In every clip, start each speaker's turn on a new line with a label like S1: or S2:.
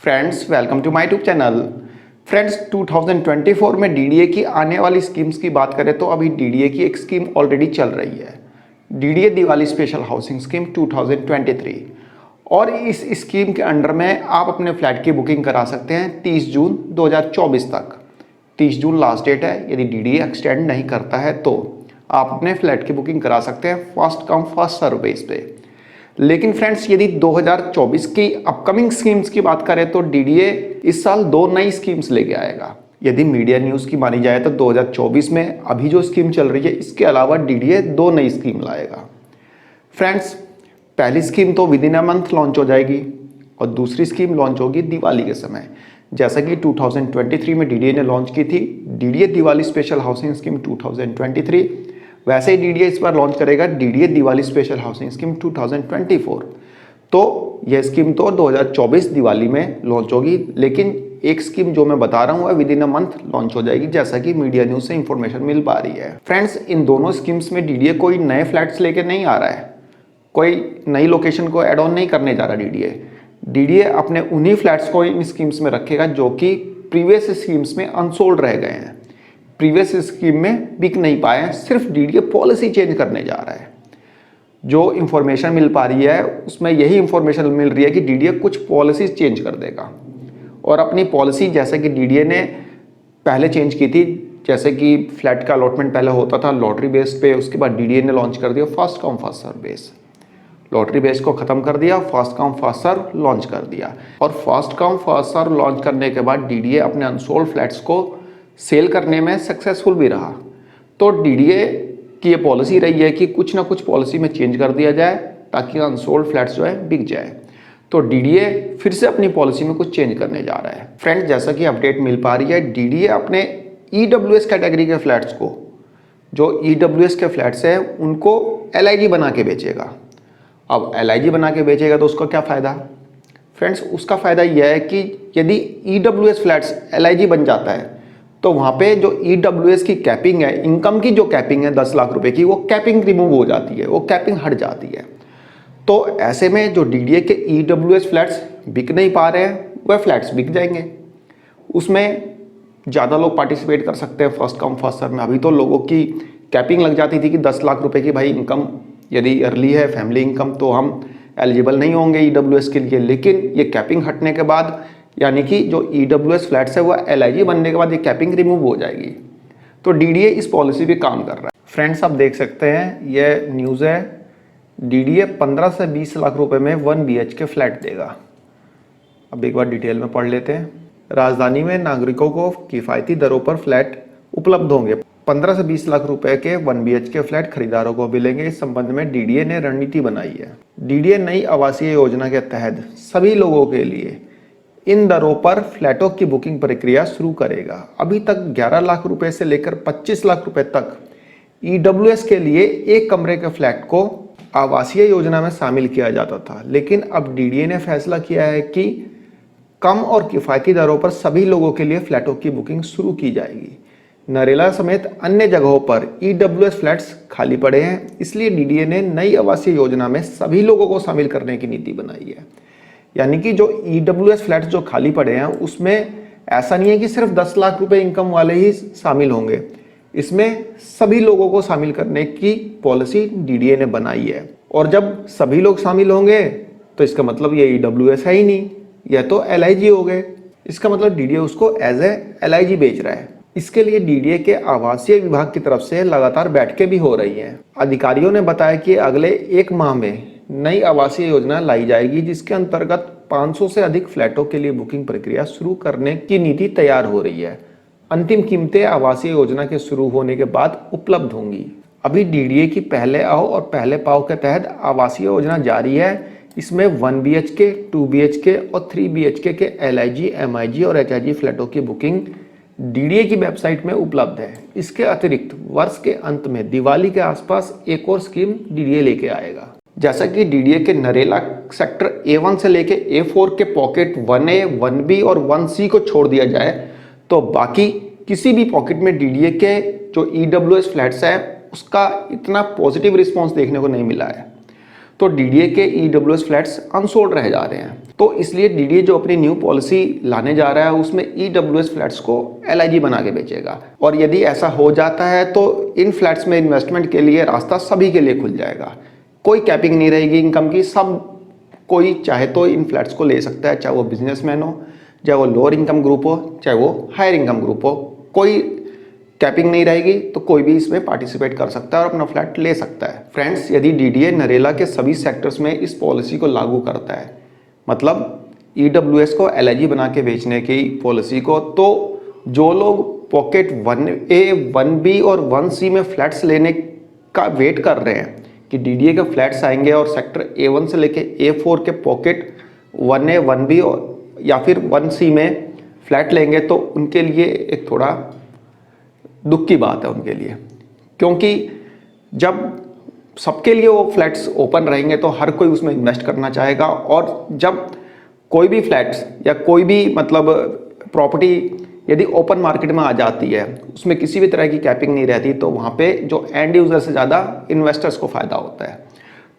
S1: Friends welcome to my YouTube channel. Friends 2024 में DDA की आने वाली स्कीम्स की बात करें तो अभी डीडीए की एक स्कीम ऑलरेडी चल रही है, DDA Diwali special housing scheme 2023। और इस स्कीम के अंडर में आप अपने फ्लैट की बुकिंग करा सकते हैं 30 जून 2024 तक। 30 जून लास्ट डेट है। यदि डीडीए एक्सटेंड नहीं करता है तो आप अपने फ्लैट की बुकिंग करा सकते हैं first come first serve base पे। लेकिन फ्रेंड्स यदि 2024 की अपकमिंग स्कीम्स की बात करें तो डीडीए इस साल दो नई स्कीम्स लेके आएगा। यदि मीडिया न्यूज़ की मानी जाए तो 2024 में अभी जो स्कीम चल रही है इसके अलावा डीडीए दो नई स्कीम लाएगा। फ्रेंड्स पहली स्कीम तो with in a month launch हो जाएगी और दूसरी स्कीम लॉन्च होगी दिवाली के समय। जैसा कि 2023 में डीडीए ने लॉन्च की थी DDA Diwali special housing scheme 2023, वैसे ही डीडीए इस बार लॉन्च करेगा DDA Diwali special housing scheme 2024। तो यह स्कीम तो 2024 दिवाली में लॉन्च होगी, लेकिन एक स्कीम जो मैं बता रहा हूँ with in a month launch हो जाएगी, जैसा कि मीडिया न्यूज से इंफॉर्मेशन मिल पा रही है। फ्रेंड्स इन दोनों स्कीम्स में डीडीए कोई नए फ्लैट्स लेके नहीं आ रहा है, कोई नई लोकेशन को एड ऑन नहीं करने जा रहा डीडीए अपने उन्हीं फ्लैट्स को इन स्कीम्स में रखेगा जो कि प्रीवियस स्कीम्स में अनसोल्ड रह गए हैं, प्रीवियस स्कीम में बिक नहीं पाए हैं। सिर्फ डीडीए पॉलिसी चेंज करने जा रहा है। जो इंफॉर्मेशन मिल पा रही है उसमें यही इंफॉर्मेशन मिल रही है कि डीडीए कुछ पॉलिसी चेंज कर देगा और अपनी पॉलिसी जैसे कि डीडीए ने पहले चेंज की थी, जैसे कि फ्लैट का अलॉटमेंट पहले होता था लॉटरी बेस पे, उसके बाद डीडीए ने लॉन्च कर दिया first come first serve base. Lottery base को खत्म कर दिया, first come first serve launch कर दिया और first come first serve launch करने के बाद डीडीए अपने अनसोल्ड फ्लैट्स को सेल करने में सक्सेसफुल भी रहा। तो डीडीए की ये पॉलिसी रही है कि कुछ ना कुछ पॉलिसी में चेंज कर दिया जाए ताकि अनसोल्ड फ्लैट्स जो है बिक जाए। तो डीडीए फिर से अपनी पॉलिसी में कुछ चेंज करने जा रहा है। फ्रेंड्स जैसा कि अपडेट मिल पा रही है डीडीए अपने ईडब्ल्यूएस कैटेगरी के फ्लैट्स को, जो ईडब्ल्यूएस के फ्लैट्स हैं उनको एलआईजी बना के बेचेगा। अब एलआईजी बना के बेचेगा तो उसका क्या फ़ायदा? फ्रेंड्स उसका फ़ायदा यह है कि यदि ईडब्ल्यूएस फ्लैट्स एलआईजी बन जाता है तो वहाँ पे जो ईडब्ल्यूएस की कैपिंग है, इनकम की जो कैपिंग है 10 लाख रुपए की, वो कैपिंग रिमूव हो जाती है, वो कैपिंग हट जाती है। तो ऐसे में जो डीडीए के ईडब्ल्यूएस फ्लैट्स बिक नहीं पा रहे हैं वह फ्लैट्स बिक जाएंगे। उसमें ज़्यादा लोग पार्टिसिपेट कर सकते हैं फर्स्ट कम फर्स्ट सर्व में। अभी तो लोगों की कैपिंग लग जाती थी कि 10 लाख रुपए की भाई इनकम यदि अर्ली है फैमिली इनकम तो हम एलिजिबल नहीं होंगे ईडब्ल्यूएस के लिए। लेकिन ये कैपिंग हटने के बाद यानी कि जो ईडब्ल्यूएस फ्लैट्स है वह एलआईजी बनने के बाद ये कैपिंग रिमूव हो जाएगी। तो डीडीए इस पॉलिसी पे काम कर रहा है। फ्रेंड्स आप देख सकते हैं ये न्यूज़ है, डीडीए 15 से 20 लाख रुपए में 1 BHK फ्लैट देगा। अब एक बार डिटेल में पढ़ लेते हैं। राजधानी में नागरिकों को किफ़ायती दरों पर फ्लैट उपलब्ध होंगे। 15 से 20 लाख रुपए के 1 BHK फ्लैट खरीदारों को मिलेंगे। इस संबंध में डीडीए ने रणनीति बनाई है। डीडीए नई आवासीय योजना के तहत सभी लोगों के लिए इन दरों पर फ्लैटों की बुकिंग प्रक्रिया शुरू करेगा। अभी तक 11 लाख रुपए से लेकर 25 लाख रुपए तक ईडब्ल्यूएस के लिए एक कमरे के फ्लैट को आवासीय योजना में शामिल किया जाता था, लेकिन अब डीडीए ने फैसला किया है कि कम और किफ़ायती दरों पर सभी लोगों के लिए फ्लैटों की बुकिंग शुरू की जाएगी। नरेला समेत अन्य जगहों पर ईडब्ल्यूएस फ्लैट्स खाली पड़े हैं, इसलिए डीडीए ने नई आवासीय योजना में सभी लोगों को शामिल करने की नीति बनाई है। यानी कि जो ईडब्ल्यूएस फ्लैट्स जो खाली पड़े हैं उसमें ऐसा नहीं है कि सिर्फ 10 लाख रुपए इनकम वाले ही शामिल होंगे, इसमें सभी लोगों को शामिल करने की पॉलिसी डीडीए ने बनाई है। और जब सभी लोग शामिल होंगे तो इसका मतलब ये ईडब्ल्यूएस है ही नहीं, यह तो एलआईजी हो गए। इसका मतलब डीडीए उसको एज ए एलआईजी बेच रहा है। इसके लिए डीडीए के आवासीय विभाग की तरफ से लगातार बैठकें भी हो रही हैं। अधिकारियों ने बताया कि अगले एक माह में नई आवासीय योजना लाई जाएगी, जिसके अंतर्गत 500 से अधिक फ्लैटों के लिए बुकिंग प्रक्रिया शुरू करने की नीति तैयार हो रही है। अंतिम कीमतें आवासीय योजना के शुरू होने के बाद उपलब्ध होंगी। अभी डीडीए की पहले आओ और पहले पाओ के तहत आवासीय योजना जारी है। इसमें 1 BHK, 2 BHK और 3 BHK के एलआईजी, एमआईजी और एचआईजी फ्लैटों की बुकिंग डीडीए की वेबसाइट में उपलब्ध है। इसके अतिरिक्त वर्ष के अंत में दिवाली के आसपास एक और स्कीम डीडीए लेके आएगा। जैसा कि डीडीए के नरेला सेक्टर A1 से लेके A4 के पॉकेट 1A, 1B और 1C को छोड़ दिया जाए तो बाकी किसी भी पॉकेट में डीडीए के जो ईडब्ल्यूएस फ्लैट्स है उसका इतना पॉजिटिव रिस्पांस देखने को नहीं मिला है। तो डीडीए के ईडब्ल्यूएस फ्लैट्स अनसोल्ड रह जा रहे हैं। तो इसलिए डीडीए जो अपनी न्यू पॉलिसी लाने जा रहा है उसमें ईडब्ल्यूएस फ्लैट्स को एलआईजी बना के बेचेगा। और यदि ऐसा हो जाता है तो इन फ्लैट्स में इन्वेस्टमेंट के लिए रास्ता सभी के लिए खुल जाएगा। कोई कैपिंग नहीं रहेगी इनकम की, सब कोई चाहे तो इन फ्लैट्स को ले सकता है, चाहे वो बिजनेसमैन हो, चाहे वो लोअर इनकम ग्रुप हो, चाहे वो हायर इनकम ग्रुप हो, कोई कैपिंग नहीं रहेगी। तो कोई भी इसमें पार्टिसिपेट कर सकता है और अपना फ्लैट ले सकता है। फ्रेंड्स, यदि डीडीए नरेला के सभी सेक्टर्स में इस पॉलिसी को लागू करता है, मतलब ईडब्ल्यूएस को एलआईजी बना के बेचने की पॉलिसी को, तो जो लोग पॉकेट 1A, 1B और 1C में फ्लैट्स लेने का वेट कर रहे हैं कि डीडीए के फ्लैट्स आएंगे और सेक्टर A1 से लेके A4 के पॉकेट 1A, 1B या फिर 1C में फ्लैट लेंगे, तो उनके लिए एक थोड़ा दुख की बात है उनके लिए, क्योंकि जब सबके लिए वो फ्लैट्स ओपन रहेंगे तो हर कोई उसमें इन्वेस्ट करना चाहेगा। और जब कोई भी फ्लैट्स या कोई भी मतलब प्रॉपर्टी यदि ओपन मार्केट में आ जाती है, उसमें किसी भी तरह की कैपिंग नहीं रहती, तो वहाँ पे जो एंड यूज़र से ज़्यादा इन्वेस्टर्स को फ़ायदा होता है।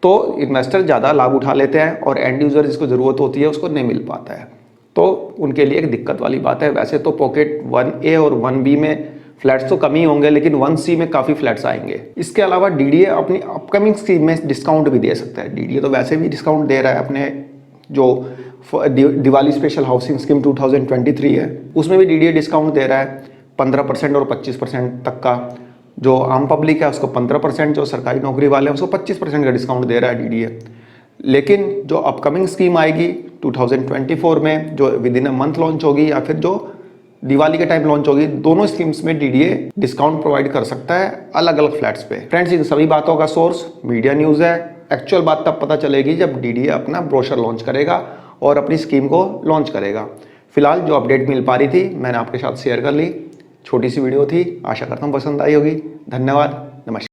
S1: तो इन्वेस्टर ज़्यादा लाभ उठा लेते हैं और एंड यूज़र जिसको ज़रूरत होती है उसको नहीं मिल पाता है, तो उनके लिए एक दिक्कत वाली बात है। वैसे तो पॉकेट 1A और 1B में फ्लैट्स तो कम ही होंगे, लेकिन 1C में काफ़ी फ्लैट्स आएंगे। इसके अलावा डीडीए अपनी अपकमिंग स्कीम में डिस्काउंट भी दे सकता है। डीडीए तो वैसे भी डिस्काउंट दे रहा है अपने जो दिवाली स्पेशल हाउसिंग स्कीम 2023 है, उसमें भी डीडीए डिस्काउंट दे रहा है 15% और 25% तक का। जो आम पब्लिक है उसको 15%, जो सरकारी नौकरी वाले हैं उसको 25% का डिस्काउंट दे रहा है डीडीए। लेकिन जो अपकमिंग स्कीम आएगी 2024 में, जो with in a month launch होगी या फिर जो दिवाली के टाइम लॉन्च होगी, दोनों स्कीम्स में डीडीए डिस्काउंट प्रोवाइड कर सकता है अलग अलग फ्लैट्स पे। फ्रेंड्स, इन सभी बातों का सोर्स मीडिया न्यूज़ है। एक्चुअल बात तब पता चलेगी जब डीडीए अपना ब्रोशर लॉन्च करेगा और अपनी स्कीम को लॉन्च करेगा। फिलहाल जो अपडेट मिल पा रही थी मैंने आपके साथ शेयर कर ली। छोटी सी वीडियो थी, आशा करता हूँ पसंद आई होगी। धन्यवाद, नमस्कार।